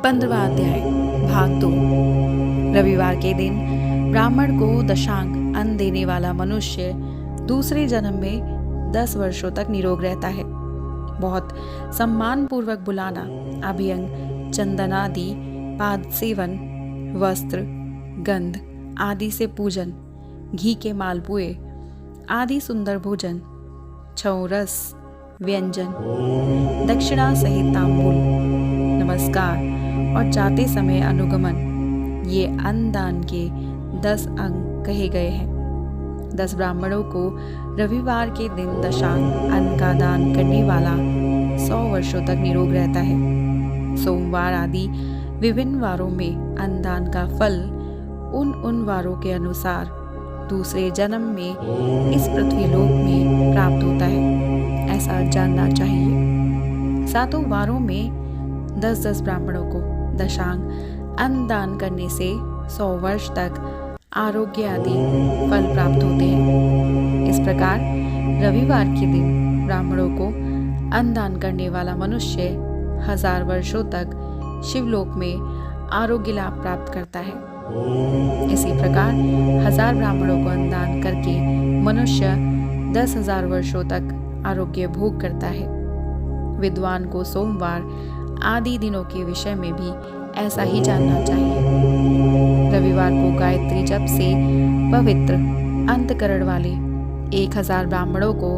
15वां अध्याय भाग 2। रविवार के दिन ब्राह्मण को दशांग अन्न देने वाला मनुष्य दूसरे जन्म में 10 वर्षों तक निरोग रहता है। बहुत सम्मान पूर्वक बुलाना, अभियंग, चंदनादि, पाद सेवन, वस्त्र, गंध आदि से पूजन, घी के मालपुए आदि सुंदर भोजन, छौ रस व्यंजन, दक्षिणा सहित तांबूल, नमस्कार और जाते समय अनुगमन, ये अन्न दान के 10 अंग कहे गए हैं। 10 ब्राह्मणों को रविवार के दिन दशांग अन्न का दान करने वाला 100 वर्षों तक निरोग रहता है। सोमवार आदि विभिन्न वारों में अन्न दान का फल उन वारों के अनुसार दूसरे जन्म में इस पृथ्वीलोक में प्राप्त होता है, ऐसा जानना चाहिए। 7 वारों में 10-10 ब्राह्मणों को दशांग अन्न दान करने से 100 वर्ष तक आरोग्य आदि फल प्राप्त होते हैं। इस प्रकार रविवार के दिन ब्राह्मणों को अन्न दान करने वाला मनुष्य 1000 वर्षों तक शिवलोक में आरोग्य लाभ प्राप्त करता है। इसी प्रकार 1000 ब्राह्मणों को अन्न दान करके मनुष्य 10,000 वर्षों तक आरोग्य भोग करता है। विद्वान को सोमवार आदि दिनों के विषय में भी ऐसा ही जानना चाहिए। रविवार को गायत्री जप से पवित्र अंतकरण वाले 1000 ब्राह्मणों को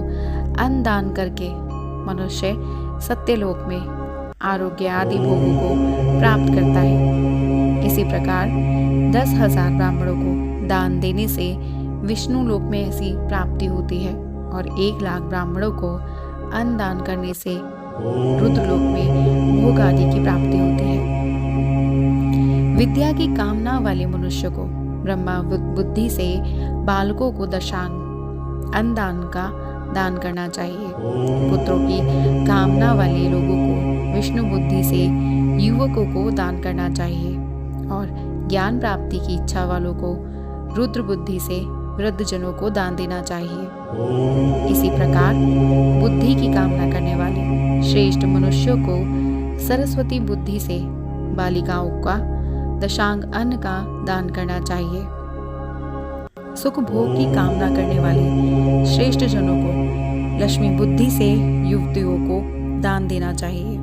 अन्न दान करके मनुष्य सत्यलोक में आरोग्य आदि भोगों को प्राप्त करता है। इसी प्रकार 10,000 ब्राह्मणों को दान देने से विष्णु लोक में ऐसी प्राप्ति होती है और 1 लाख ब्राह्मणों को अन्न दान करने से रुद्रलोक में भोग आदि की प्राप्ति होती है। विद्या की कामना वाले मनुष्य को ब्रह्मा बुद्धि से बालकों को दशांग अन्न दान का दान करना चाहिए। पुत्रों की कामना वाले लोगों को विष्णु बुद्धि से युवकों को दान करना चाहिए और ज्ञान प्राप्ति की इच्छा वालों को रुद्र बुद्धि से वृद्धजनों को दान देना चाहिए। इसी प्रकार बुद्धि की कामना करने वाले श्रेष्ठ मनुष्यों को सरस्वती बुद्धि से बालिकाओं का दशांग अन्न का दान करना चाहिए। सुख भोग की कामना करने वाले श्रेष्ठ जनों को लक्ष्मी बुद्धि से युवतियों को दान देना चाहिए।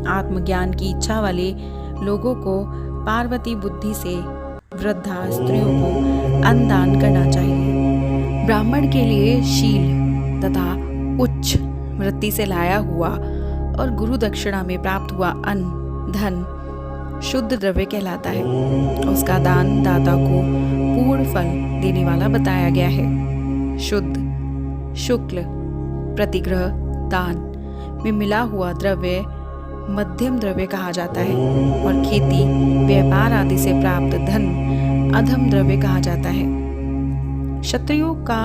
आत्मज्ञान की इच्छा वाले लोगों को पार्वती बुद्धि से वृद्धा स्त्रियों को अन्न दान करना चाहिए। ब्राह्मण के लिए शील तथा उच्च वृत्ति से लाया हुआ और गुरु दक्षिणा में प्राप्त हुआ अन्न धन शुद्ध द्रव्य कहलाता है। उसका दान दाता को पूर्ण फल देने वाला बताया गया है। शुद्ध शुक्ल प्रतिग्रह दान में मिला हुआ द्रव्य मध्यम द्रव्य कहा जाता है और खेती व्यापार आदि से प्राप्त धन अधम द्रव्य कहा जाता है। क्षत्रियों का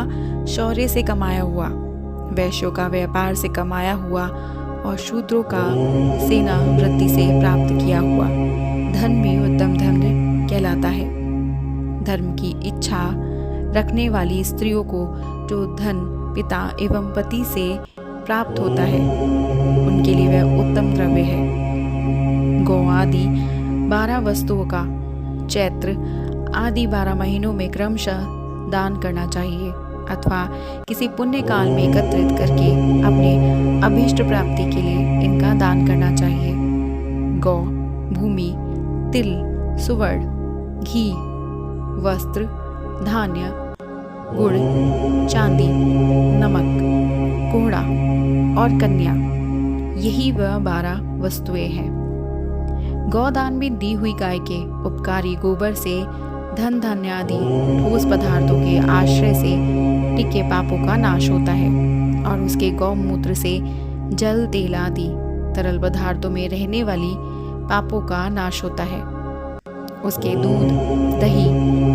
शौर्य से कमाया हुआ, वैश्यों का व्यापार से कमाया हुआ और शूद्रों का सेना वृत्ति से प्राप्त किया हुआ धन भी उत्तम धन कहलाता है। धर्म की इच्छा रखने वाली स्त्रियों को जो धन पिता एवं पति से प्राप्त होता है उनके लिए वह उत्तम द्रव्य है। गौ आदि 12 वस्तुओं का चैत्र आदि 12 महीनों में क्रमशः दान करना चाहिए अथवा किसी पुण्य काल में एकत्रित करके अपने अभीष्ट प्राप्ति के लिए इनका दान करना चाहिए। गौ, भूमि, तिल, सुवर्ण, घी, वस्त्र, धान्य, गुड़, चांदी, नमक, कोहड़ा और कन्या, यही वह 12 वस्तुएं हैं। गौदान में दी हुई गाय के उपकारी गोबर से धन धान्य आदि ठोस पदार्थों के आश्रय से टिके पापों का नाश होता है और उसके गौमूत्र से जल तेल आदि तरल पदार्थों में रहने वाली पापों का नाश होता है। उसके दूध, दही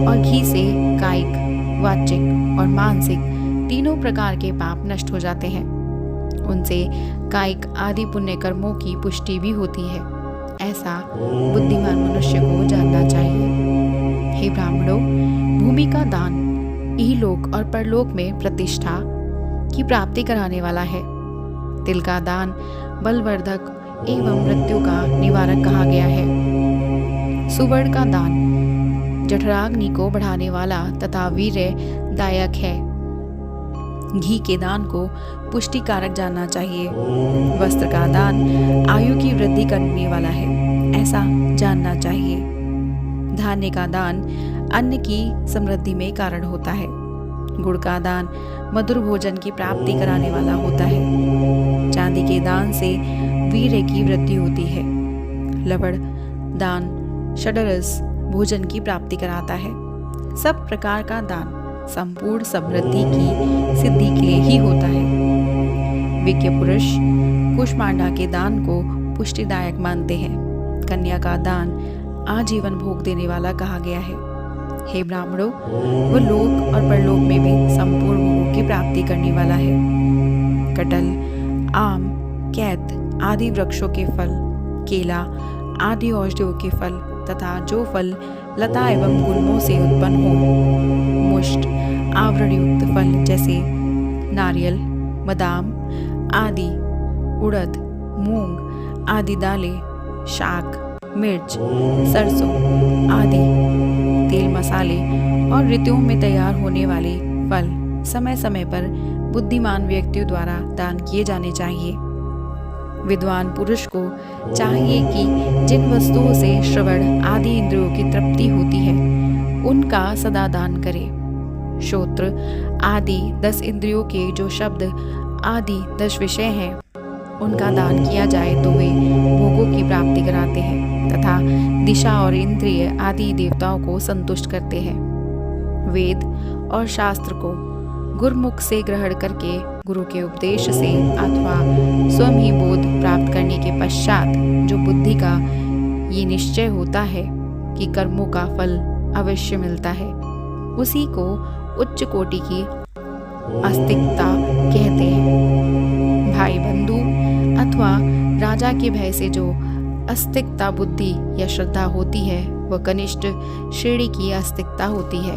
और घी से कायिक, वाचिक और मानसिक तीनों प्रकार के पाप नष्ट हो जाते हैं। उनसे कायिक आदि पुण्य कर्मों की पुष्टि भी होती है। ऐसा बुद्धिमान मनुष्य को जानना चाहिए। हे ब्राह्मणों, भूमि का दान इहलोक और परलोक में प्रतिष्ठा की प्राप्ति कराने वाला है। तिल का दान बलवर्धक एवं मृत्यु का निवारक कहा गया है। सुवर्ण का दान जठराग्नि को बढ़ाने वाला तथा वीर्यदायक है। घी के दान को पुष्टिकारक जानना चाहिए। वस्त्र का दान आयु की वृद्धि करने वाला है, ऐसा जानना चाहिए। धान्य का दान अन्न की समृद्धि में कारण होता है। गुड़ का दान मधुर भोजन की प्राप्ति कराने वाला होता है। चांदी के दान से वीर्य की वृद्धि होती है। लवण दान षड्रस भोजन की प्राप्ति कराता है। सब प्रकार का दान संपूर्ण समृद्धि की सिद्धि के लिए ही होता है। विज्ञ पुरुष कुष्मांडा के दान को पुष्टिदायक मानते हैं। कन्या का दान आजीवन भोग देने वाला कहा गया है। हे ब्राह्मणों, वह लोक और परलोक में भी संपूर्ण भोगों की प्राप्ति करने वाला है। कटल, आम, कैत आदि वृक्षों के फल, केला आदि औषधियों के फल तथा जो फल लता एवं गुल्मों से उत्पन्न हो, मुष्ट आवरण युक्त फल जैसे नारियल, बादाम आदि, उड़द, मूंग आदि दालें, शाक, मिर्च, सरसों आदि, तेल मसाले और ऋतुओं में तैयार होने वाले फल समय समय पर बुद्धिमान व्यक्तियों द्वारा दान किए जाने चाहिए। विद्वान पुरुष को चाहिए कि जिन वस्तुओं से श्रवण आदि इंद्रियों की तृप्ति होती है उनका सदा दान करे। श्रोत्र आदि 10 इंद्रियों के जो शब्द आदि 10 विषय हैं उनका दान किया जाए तो वे भोगों की प्राप्ति कराते हैं तथा दिशा और इंद्रिय आदि देवताओं को संतुष्ट करते हैं। वेद और शास्त्र को गुरुमुख से ग्रहण करके गुरु के उपदेश से अथवा स्वयं ही बोध प्राप्त करने के पश्चात जो बुद्धि का ये निश्चय होता है कि कर्मों का फल अवश्य मिलता है, उसी को उच्च कोटि की आस्तिकता कहते हैं। भाई बंधु अथवा राजा के भय से जो आस्तिकता बुद्धि या श्रद्धा होती है वह कनिष्ठ श्रेणी की आस्तिकता होती है।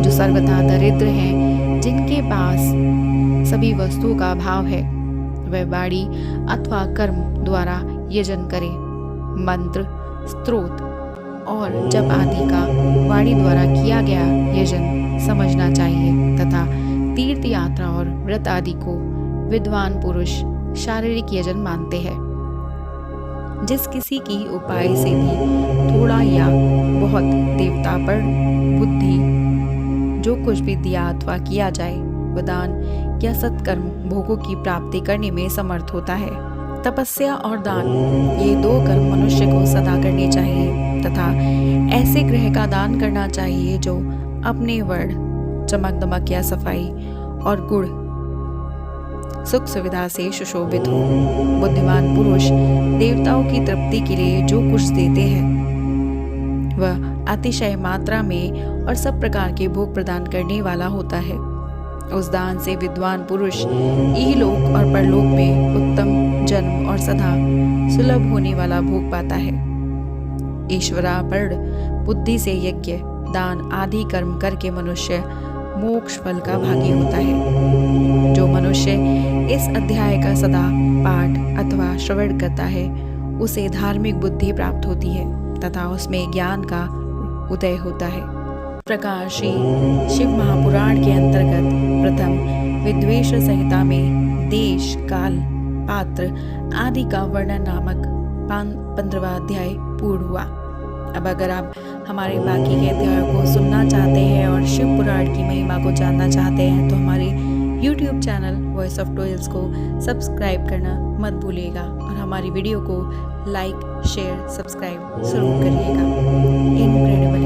जो सर्वथा दरिद्र हैं, जिनके पास सभी वस्तुओं का अभाव है, वह वाणी अथवा कर्म द्वारा यजन करे। मंत्र, स्तोत्र और जप आदि का वाणी द्वारा किया गया यजन समझना चाहिए तथा तीर्थ यात्रा और व्रत आदि को विद्वान पुरुष शारीरिक यजन मानते हैं। जिस किसी की उपाय से भी थोड़ा या बहुत देवतापण बुद्धि जो कुछ भी दिया अथवा किया जाए वह दान या सत्कर्म भोगों की प्राप्ति करने में समर्थ होता है। तपस्या और दान ये 2 कर्म मनुष्य को सदा करने चाहिए तथा ऐसे गृह का दान करना चाहिए जो अपने वर्ण, चमक दमक या सफाई और गुण सुख सुविधा से सुशोभित हो। बुद्धिमान पुरुष देवताओं की तृप्ति के लिए जो कुछ देते हैं वह अतिशय मात्रा में और सब प्रकार के भोग प्रदान करने वाला होता है। उस दान से विद्वान पुरुष इहलोक और परलोक में उत्तम जन्म और सदा सुलभ होने वाला भोग पाता है। ईश्वरार्पण बुद्धि से यज्ञ, दान आदि कर्म करके मनुष्य मोक्ष फल का भागी होता है। जो मनुष्य इस अध्याय का सदा पाठ अथवा श्रवण करता है उसे धार्मिक बुद्धि प्राप्त होती है तथा उसमें ज्ञान का उदय होता है। प्रकार श्री शिव महापुराण के अंतर्गत प्रथम विद्वेष संहिता में देश, काल, पात्र आदि का वर्णन नामक 15वां अध्याय पूर्ण हुआ। अब अगर आप हमारे बाकी के अध्यायों को सुनना चाहते हैं और शिव पुराण की महिमा को जानना चाहते हैं तो हमारे YouTube चैनल वॉइस ऑफ टोयल्स को सब्सक्राइब करना मत भूलिएगा और हमारी वीडियो को लाइक, शेयर, सब्सक्राइब जरूर करिएगा। इनक्रेडिबल